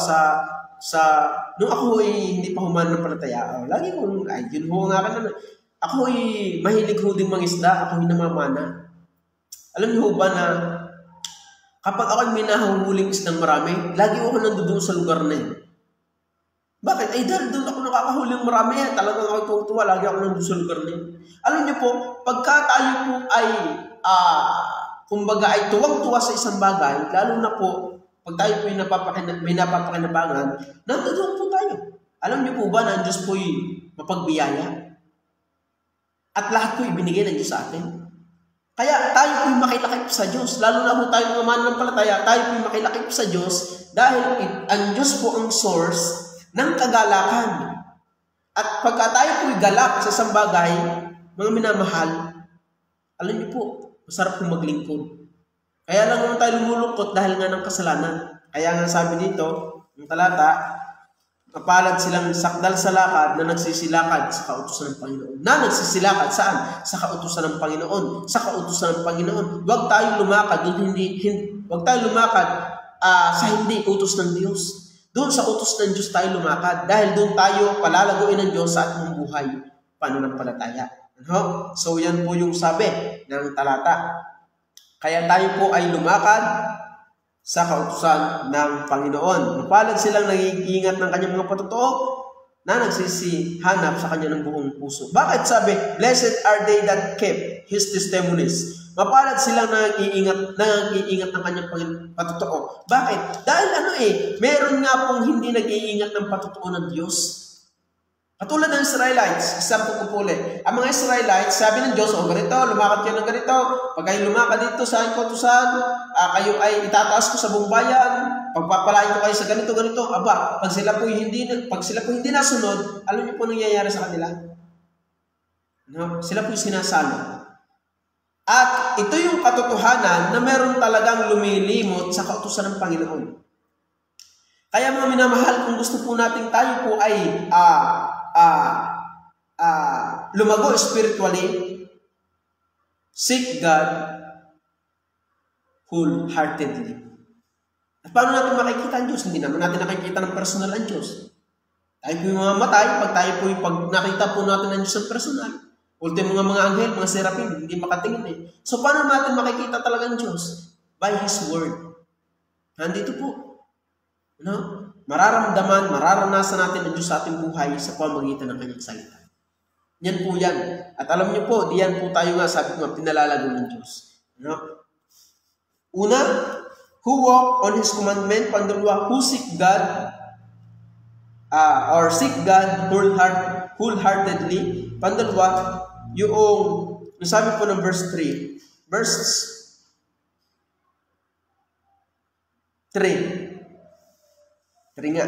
nung ako ay hindi pa humananampalataya, lagi kong, yun ho nga ka na, ako ay mahilig ho din mangisda, ako ay namamana. Alam niyo ba na, kapag ako may nahuhuling isdang marami, lagi ako nandoon sa lugar na yun. Bakit? Ay dahil doon ako nakakahuling marami. Talagang ako tutuwa, lagi ako nandoon sa lugar na yun. Alam niyo po, pagka tayo po ay, kumbaga ay tuwang-tuwa sa isang bagay, lalo na po, pag tayo po may napapakinabangan, nandoon po tayo. Alam niyo po ba na ang Diyos po ay mapagbiyaya? At lahat po ibinigay ng Diyos sa atin. Kaya tayo po'y makilakip sa Diyos. Lalo na po tayo mga mananampalataya, tayo po'y makilakip sa Diyos dahil ang Diyos po ang source ng kagalakan. At pagka tayo po'y galak sa isang bagay, mga minamahal, alam niyo po, masarap po maglingkod. Kaya lang naman tayo lumulungkot dahil nga ng kasalanan. Kaya nga sabi dito, yung talata, mapalad silang sakdal sa lakad na nagsisilakad sa kautusan ng Panginoon. Na nagsisilakad saan? Sa kautusan ng Panginoon. Sa kautusan ng Panginoon. Huwag tayong lumakad sa hindi utos ng Diyos. Doon sa utos ng Diyos tayo lumakad. Dahil doon tayo palalaguin ng Diyos sa ating buhay pananampalataya. Ano? So yan po yung sabi ng talata. Kaya tayo po ay lumakad sa kautusan ng Panginoon. Mapalad silang nag-iingat ng kanyang mga patotoo na nagsisihanap sa kanya ng buong puso. Bakit sabi, blessed are they that keep His testimonies. Mapalad silang nag-iingat ng kanyang patotoo. Bakit? Dahil meron nga pong hindi nag-iingat ng patotoo ng Diyos. Katulad ng Israelites, example ko po ulit. Ang mga Israelites, sabi ng Diyos, ganito, lumakad kayo ng ganito. Pag kayo lumakad dito sa aking kautusan, kayo ay itataas ko sa buong bayan, pagpapalain ko kayo sa ganito. Aba, pag sila po hindi nasunod, alam niyo po nangyayari sa kanila? No? Sila po sinasalo. At ito yung katotohanan na meron talagang lumilimot sa kautusan ng Panginoon. Kaya mga minamahal, kung gusto po natin tayo po ay lumago spiritually, seek God wholeheartedly. At paano natin makikita ang Diyos? Hindi naman natin nakikita ng personal ang Diyos. Tayo po yung mamatay, pag nakita po natin ang Diyos ng personal. Ultimo mga anghel, mga serapim, hindi makatingin So paano natin makikita talaga ang Diyos? By His Word. Nandito po. Mararanasan natin ang Diyos sa ating buhay sa pamagitan ng kanyang salita. Yan po yan. At alam niyo po, diyan po tayo nga, sabi ko nga, pinalalago ng Diyos. Una, who walk on His commandment. Pangalawa, who seek God, or seek God wholeheartedly. Pangalawa, yung sabi po ng verse 3. Verse 3 nga.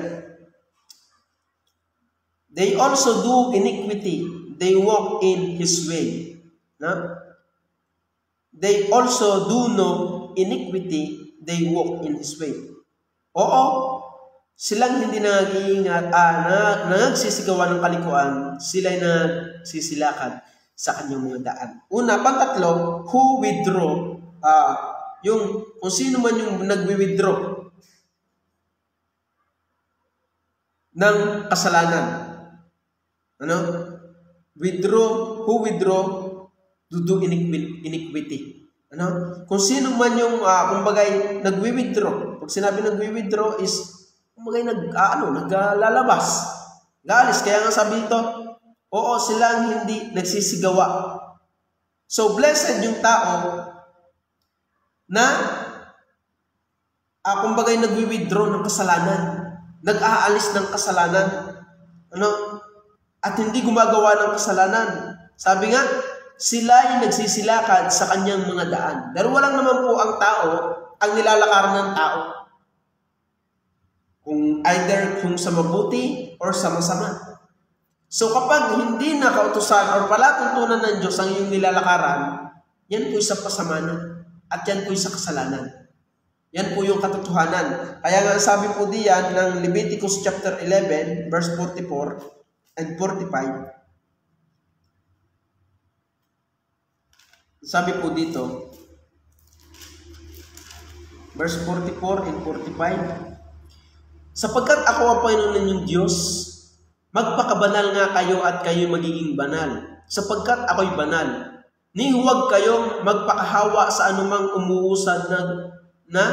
They also do iniquity. They walk in His way. They also do no iniquity. They walk in His way. Oo, silang hindi nag-iingat, nagsisigawan ng kalikuan, sila'y nagsisilakad sa kanyang mga daan. Una, pangatlo, who withdraw, kung sino man yung nagwi-withdraw ng kasalanan. Who withdraw to do iniquity. Kung sino man yung, kumbagay, nagwi-withdraw. Pag sinabi nagwi-withdraw is, kumbagay, naglalabas. Galis. Kaya nga sabi ito, oo, silang hindi nagsisigawa. So, blessed yung tao na, kumbagay, nagwi-withdraw ng kasalanan. Nag-aalis ng kasalanan. At hindi gumagawa ng kasalanan. Sabi nga, sila ay nagsisilakad sa kanyang mga daan. Dalawa lang naman po ang tao, ang nilalakaran ng tao. Kung either kung sa mabuti or sa masama. So kapag hindi na kautusan or palatuntunan ng Diyos ang iyong nilalakaran, yan po sa pasamanan at yan po sa kasalanan. Yan po yung katotohanan. Kaya nga sabi po diyan ng Leviticus chapter 11 verse 44 and 45. Sabi po dito, verse 44 and 45, sapagkat ako ang Panginoon ninyong Diyos, magpakabanal nga kayo at kayo magiging banal, sapagkat ako'y banal. Ni huwag kayong magpakahawa sa anumang umuusad na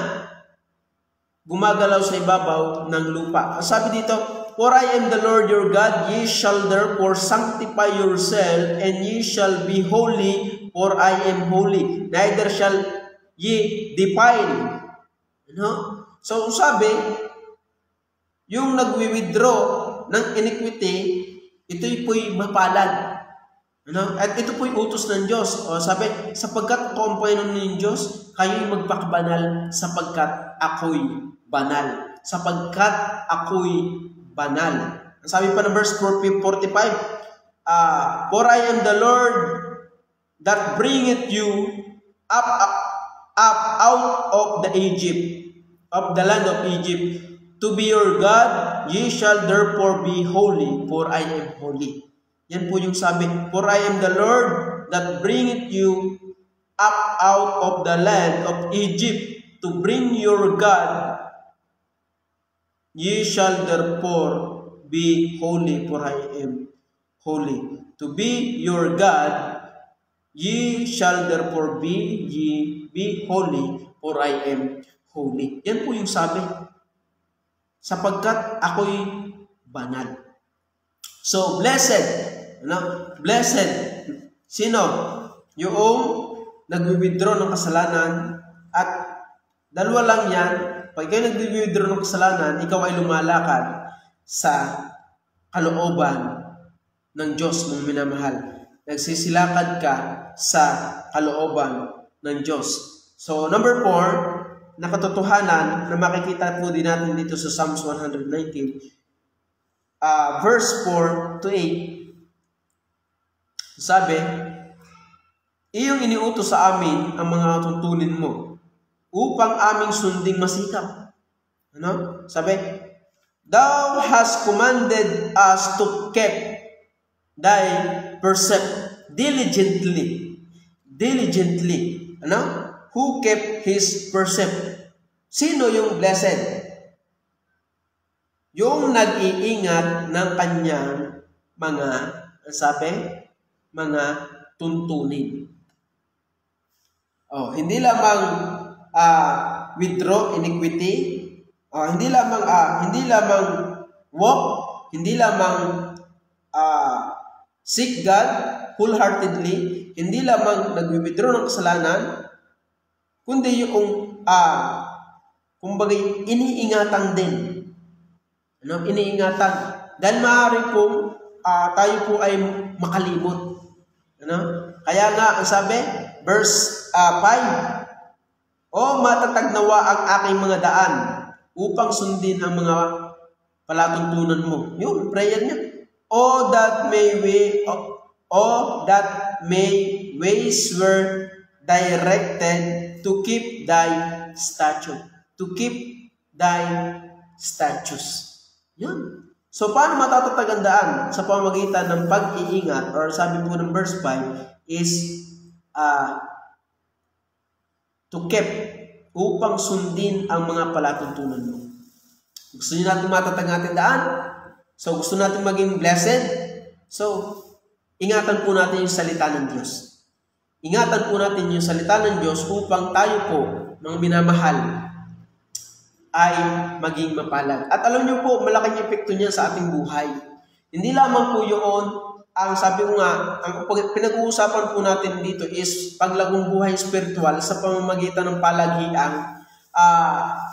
gumagalaw sa ibabaw ng lupa. Sabi dito, for I am the Lord your God, ye shall therefore sanctify yourself, and ye shall be holy, for I am holy. Neither shall ye defile. So sabi, yung nagwi-withdraw ng iniquity, ito'y po'y mapalad. At ito po'y utos ng Diyos. Sabi, sapagkat ako ang Panginoon ng Diyos, kayo'y magpakabanal sapagkat ako'y banal. Sapagkat ako'y banal. Sabi pa ng verse 45, for I am the Lord that bringeth you up out of the land of Egypt, to be your God, ye shall therefore be holy, for I am holy. Yan po yung sabi, for I am the Lord that bringeth you up out of the land of Egypt, to bring your God, ye shall therefore be holy, for I am holy. To be your God, ye shall therefore be holy, for I am holy. Yan po yung sabi. Sapagkat ako'y banal. So, blessed. Blessed. Sino? Yung nag-withdraw ng kasalanan. At dalawa lang yan. Pag ikaw nag-withdraw ng kasalanan, ikaw ay lumalakad sa kalooban ng Diyos mong minamahal. Nagsisilakad ka sa kalooban ng Diyos. So, number 4, na katotohanan na makikita po din natin dito sa Psalms 119, verse 4 to 8. Sabi, iyong iniutos sa amin ang mga tuntunin mo upang aming sunding masikap. Sabi, thou hast commanded us to keep thy precept diligently. Who kept his precept? Sino yung blessed? Yung nag-iingat ng kanyang mga tuntunin. Hindi lamang withdraw iniquity, hindi lamang walk, hindi lamang seek God wholeheartedly, hindi lamang nag-withdraw ng kasalanan, kundi yung kumbaga iniingatan din. Iniingatan. Dahil maaari pong tayo po ay makalimot. Kaya nga, ang sabi, verse 5, matatag nawa ang aking mga daan upang sundin ang mga palatuntunan mo. Yung prayer niya. That may ways were directed to keep thy statute. To keep thy statutes. Yan. So, paano matatatag ang daan? Sa pamamagitan ng pag-iingat, or sabi po ng verse 5, is to keep, upang sundin ang mga palatuntunan mo. Gusto nyo natin matatag natin daan? So, gusto natin maging blessed? So, ingatan po natin yung salita ng Diyos. Ingatan po natin yung salita ng Diyos upang tayo po, mga minamahal, ay maging mapalad. At alam niyo po, malaking epekto niya sa ating buhay. Hindi lamang po yun, ang sabi ko nga, ang pinag-uusapan po natin dito is paglagong buhay spiritual sa pamamagitan ng palagiang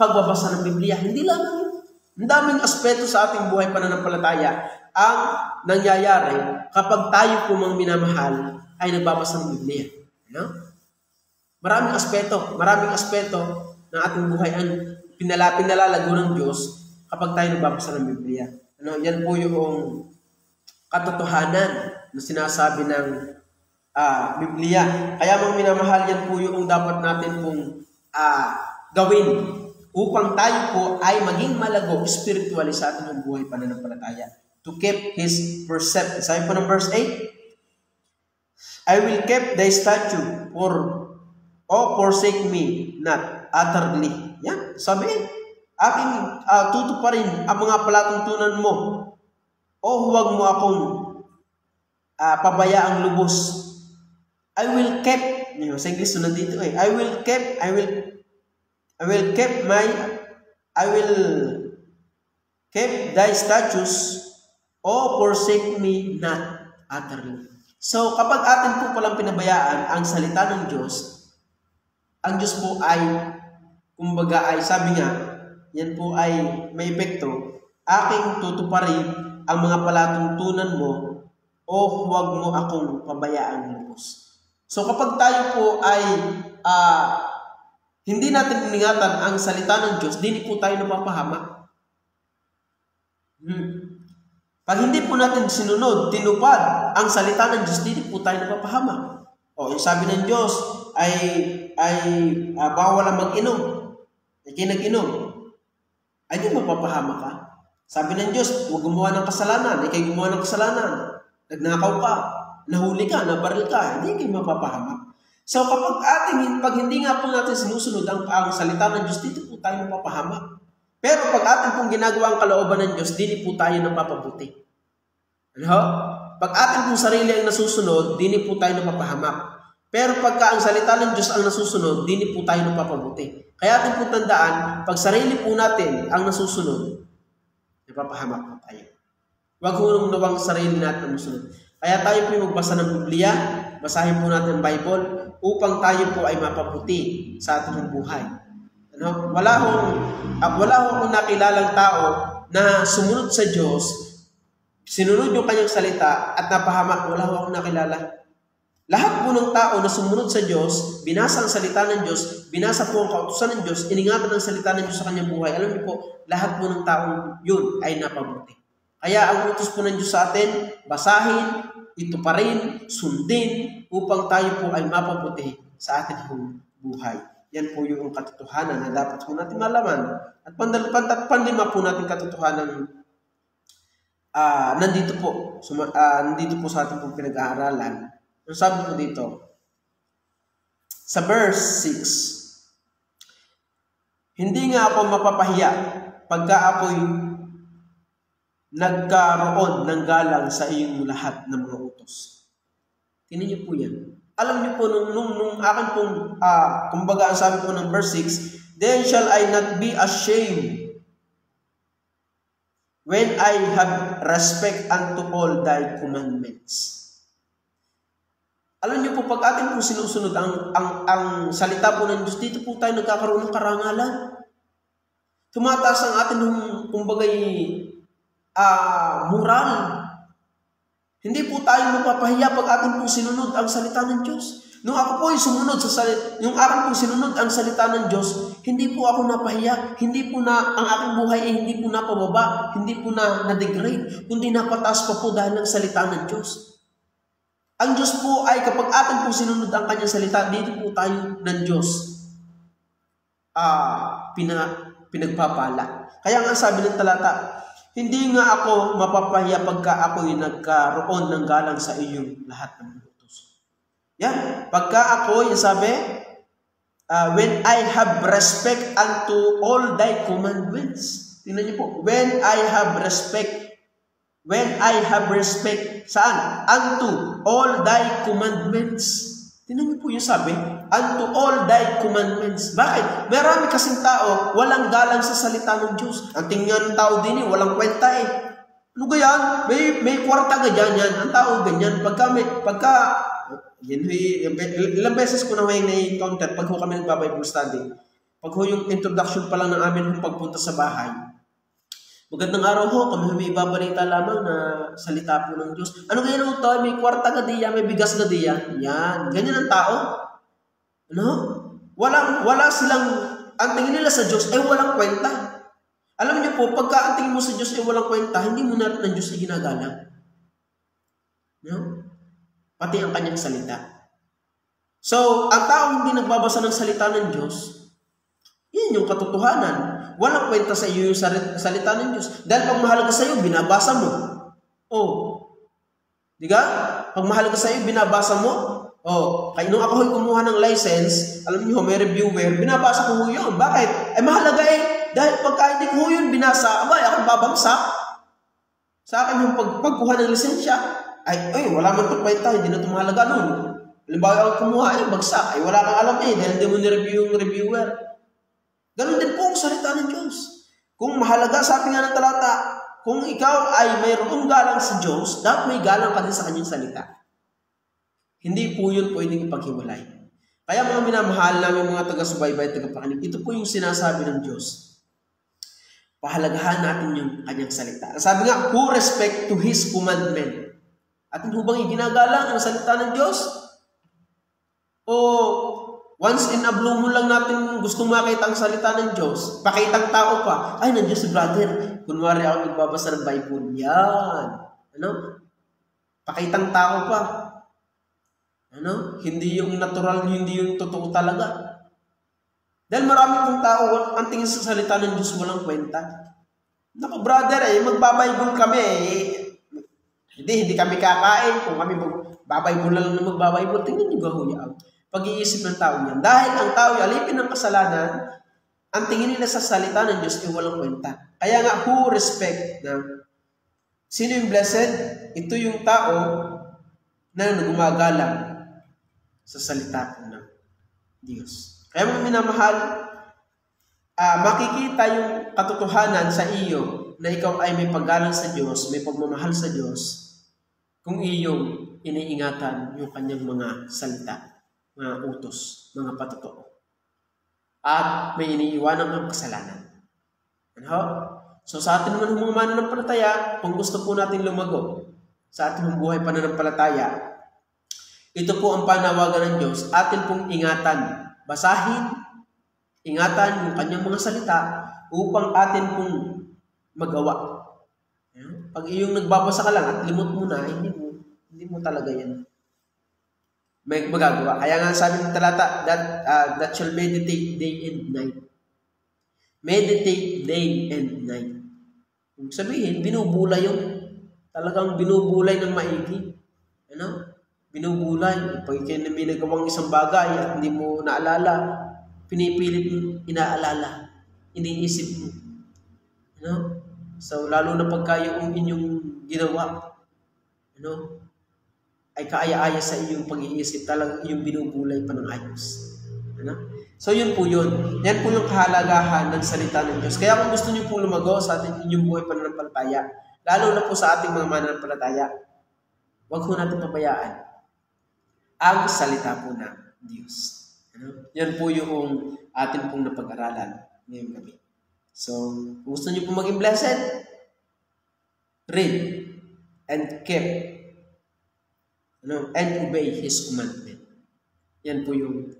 pagbabasa ng Biblia. Hindi lamang yun. Ang daming aspeto sa ating buhay pananampalataya ang nangyayari kapag tayo po mga minamahal ay nagbabasa ng Biblia. Maraming aspeto ng ating buhay ang pinalalago ng Diyos kapag tayo nagbabasa ng Biblia. Yan po yung katotohanan na sinasabi ng Biblia. Kaya mga minamahal, yan po yung dapat natin pong gawin upang tayo po ay maging malago spiritually sa ating buhay pananampalataya. To keep His precepts. Sabi po ng verse 8, I will keep thy statute forsake me not utterly. Yan, sabi, aking tutuparin ang mga palatuntunan mo o huwag mo akong pabayaang lubos. I will keep, sa English na dito I will keep thy statutes o forsake me not utterly. So, kapag atin po palang pinabayaan ang salita ng Diyos, ang Diyos po ay, kumbaga ay, sabi nga, yan po ay may epekto, aking tutuparin ang mga palatuntunan mo o huwag mo akong pabayaan lubos. So, kapag tayo po ay hindi natin iningatan ang salita ng Diyos, di po tayo napapahamak. Pag hindi po natin sinunod, tinupad ang salita ng Diyos, di po tayo napapahamak. Yung sabi ng Diyos ay bawal ang mag-inom. Kaya nag-inom, ay di mapapahamak ka. Sabi ng Diyos, huwag gumawa ng kasalanan. Kaya gumawa ng kasalanan. Nagnakaw ka, nahuli ka, nabaril ka, hindi kayo mapapahamak. So pag hindi nga po natin sinusunod ang salita ng Diyos, dito po tayo napapahamak. Pero pag atin pong ginagawa ang kalooban ng Diyos, dito po tayo napapabuti. Pag atin pong sarili ang nasusunod, dini po tayo napapahamak. Pero pagka ang salita ng Diyos ang nasusunod, dini po tayo napapabuti. Kaya atin pong tandaan, pag sarili po natin ang nasusunod, napapahamak po tayo. Huwag hunong nawang sarili natin ang nasusunod. Kaya tayo po magbasa ng Biblia, basahin po natin ang Bible, upang tayo po ay mapaputi sa ating buhay. Wala akong nakilalang tao na sumunod sa Diyos, sinunod yung kanyang salita at napahamak. Wala akong nakilala. Lahat po ng tao na sumunod sa Diyos, binasa ang salita ng Diyos, binasa po ang kautusan ng Diyos, iningatan ang salita ng Diyos sa kanyang buhay. Alam niyo po, lahat po ng taong yun ay napabuti. Kaya ang utos po ng Diyos sa atin, basahin, ituparin, sundin, upang tayo po ay mapabuti sa ating buhay. Yan po yung katotohanan na dapat po natin malaman. At panlima po natin katotohanan nandito po sa ating pong pinag-aaralan. Ang sabi po dito, sa verse 6, hindi nga ako mapapahiya pagka ako'y nagkaroon ng galang sa iyong lahat ng mga utos. Tingnan niyo po yan. Alam niyo po, nung akin pong, kumbaga ang sabi po ng verse 6, then shall I not be ashamed when I have respect unto all thy commandments. Alam niyo po, pag atin po sinusunod ang salita po ng Diyos, dito po tayo nagkakaroon ng karangalan. Tumataas ang atin ng, kumbagay, moral. Hindi po tayo mapapahiya pag atin po sinunod ang salita ng Diyos. Nung ako po ay sumunod yung aking po sinunod ang salita ng Diyos, hindi po ako napahiya, hindi po na, ang aking buhay ay hindi po napababa, hindi po na-degrade, kundi napataas pa po dahil ng salita ng Diyos. Ang Diyos po ay kapag atin po sinunod ang kanyang salita, dito po tayo ng Diyos pinagpapala. Kaya nga sabi ng talata, hindi nga ako mapapahiya pagka ako'y nagkaroon ng galang sa iyong lahat ng mga utos. Yan. Pagka ako'y, sabi, when I have respect unto all thy commandments. Tingnan niyo po. When I have respect, saan? Unto all thy commandments. Tingnan niyo po yung sabi, unto all thy commandments. Bakit? Marami kasing tao, walang galang sa salita ng Diyos. Ang tingnan ng tao din walang kwenta Ano ga yan? May kwarta ga dyan yan. Ang tao ganyan. Ilang beses ko na may na-encounter pag kami nagba-Bible study. Pag yung introduction pa lang ng amin yung pagpunta sa bahay. Magandang araw ho, kami may ibabalita lamang na salita po ng Diyos. Ano ganyan ho to? May kwarta ka diyan, may bigas ka diyan. Yan, ganyan ang tao. Ano? Wala silang, ang tingin nila sa Diyos ay walang kwenta. Alam niyo po, pagka ang tingin mo sa Diyos ay walang kwenta, hindi mo na ng Diyos ay ginagalang. No? Pati ang kanyang salita. So, ang tao hindi nagbabasa ng salita ng Diyos, yan yung katotohanan. Walang kwenta sa iyo yung salita ng Diyos. Dahil pag mahalaga sa iyo, binabasa mo. Oh. Di ka? Pag mahalaga sa iyo, binabasa mo. Oh. Kaya nung ako kumuha ng license, alam niyo, may reviewer, binabasa ko yun. Bakit? Ay mahalaga eh. Dahil pagka hindi ko yun binasa, abay, ako babagsak. Sa akin yung pagkuha ng lisensya, ay, wala man ito kwenta, hindi na ito mahalaga nun. Halimbawa ako kumuha, bagsak. Ay, wala kang alam eh, dahil hindi mo ni-review yung reviewer. Ganon din po ang salita ng Diyos. Kung mahalaga, sabi nga ng talata, kung ikaw ay mayroong galang sa Diyos, dapat may galang ka din sa kanyang salita. Hindi po yun pwedeng ipaghiwalay. Kaya mga minamahal namin mga taga-subaybay, taga-pakinig, ito po yung sinasabi ng Diyos. Pahalagahan natin yung kanyang salita. Sabi nga, who respect to His commandment? Atin ho bang iginagalang ang salita ng Diyos? O once in a blue moon lang natin gustong makita ang salita ng Diyos, pakitang tao pa, ay, nandiyo si brother. Kunwari ako nagbabasa ng Bible. Yan. Ano? Pakitang tao pa. Ano? Hindi yung natural, hindi yung totoo talaga. Dahil marami pong tao, ang tingin sa salita ng Diyos walang kwenta. Naku, brother, magbabible kami. Hindi kami kakain. Kung kami magbabible lang na magbabible, tingnan nyo gahuya. Pag-iisip ng tao niyan. Dahil ang tao ay alipin ng kasalanan, ang tingin nila sa salita ng Diyos ay walang kwenta. Kaya nga, who respect na sino yung blessed? Ito yung tao na gumagalang sa salita ng Diyos. Kaya mga minamahal, makikita yung katotohanan sa iyo na ikaw ay may paggalang sa Diyos, may pagmamahal sa Diyos, kung iyong iniingatan yung kanyang mga salita, mga utos, mga patotoo. At may iniiwanan ng kasalanan. Ano? So sa atin naman mga mananampalataya, kung gusto po natin lumago sa ating buhay pananampalataya, ito po ang panawagan ng Diyos, atin pong ingatan, basahin, ingatan yung kanyang mga salita upang atin pong magawa. Pag iyong nagbabasa ka lang at limot mo na, hindi mo talaga yan may magagawa. Kaya nga sabi ng talata, that shall meditate day and night. Meditate day and night. Kung sabihin, binubulay yung, talagang binubulay ng maigi. Ano? Binubulay. Pag may nagawang isang bagay at hindi mo naalala, pinipilit mo, inaalala. Iniisip mo. Ano? So, lalo na pagka yung inyong ginawa, ano? Ay kaaya-aya sa iyong pag-iisip, talagang iyong binubulay pa ng ayos. Ano? So, yun po yun. Yan po yung kahalagahan ng salita ng Diyos. Kaya kung gusto niyo po lumago sa ating inyong buhay pananampalataya, lalo na po sa ating mga mananampalataya, huwag po natin pabayaan ang salita po ng Diyos. Ano? Yan po yung atin pong napag-aralan ngayong gabi. So, kung gusto niyo po maging blessed, read and keep and obey His commandment. Yan po yung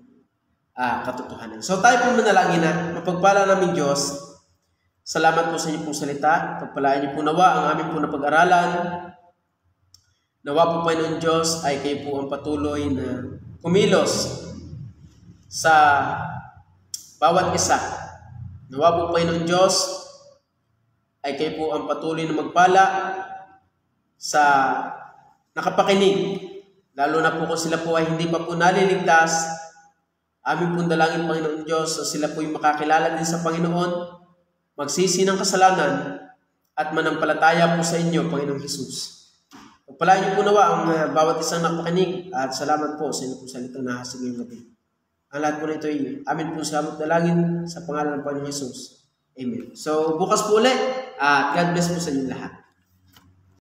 katotohanan. So tayo po manalangin na mapagpala namin Diyos. Salamat po sa inyong pong salita. Pagpalain niyo po nawa ang aming po napag-aralan. Nawa po Panginoon Diyos ay kayo po ang patuloy na kumilos sa bawat isa. Nawa po Panginoon Diyos ay kayo po ang patuloy na magpala sa nakapakinig. Lalo na po kung sila po ay hindi pa po naliligtas, aming pong dalangin Panginoon Diyos na sila po ay makakilala din sa Panginoon, magsisi ng kasalanan, at manampalataya po sa inyo, Panginoong Hesus. Pagpalain niyo po nawa ang bawat isang nakapakinig, at salamat po sa inyo po salita na hasig ngayong gabi. Ang lahat po na ito ay amin po salamat dalangin sa pangalan ng Panginoong Hesus. Amen. So bukas po ulit, at God bless po sa inyo lahat.